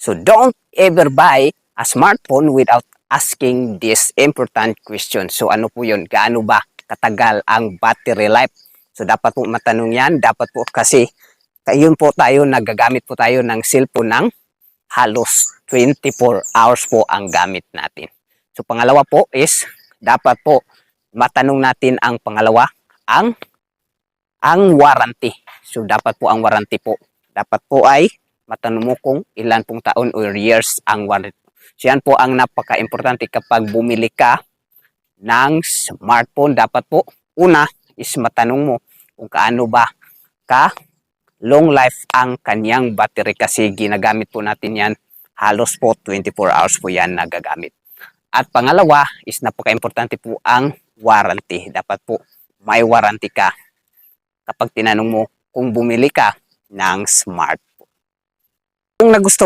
So don't ever buy a smartphone without asking this important question. So ano po yun? Gaano ba katagal ang battery life? So dapat po matanong yan. Dapat po kasi yun po tayo, nagagamit po tayo ng cellphone ng halos 24 hours po ang gamit natin. So pangalawa po is dapat po matanong natin ang pangalawa, ang warranty. So dapat po ang warranty po. Dapat po ay matanong mo kung ilan pong taon or years ang warranty. So yan po ang napaka-importante kapag bumili ka ng smartphone. Dapat po una is matanong mo kung kaano ba ka long life ang kanyang battery kasi ginagamit po natin yan. Halos po 24 hours po yan nagagamit. At pangalawa is napaka-importante po ang warranty. Dapat po may warranty ka kapag tinanong mo kung bumili ka ng smartphone. Kung nagustuhan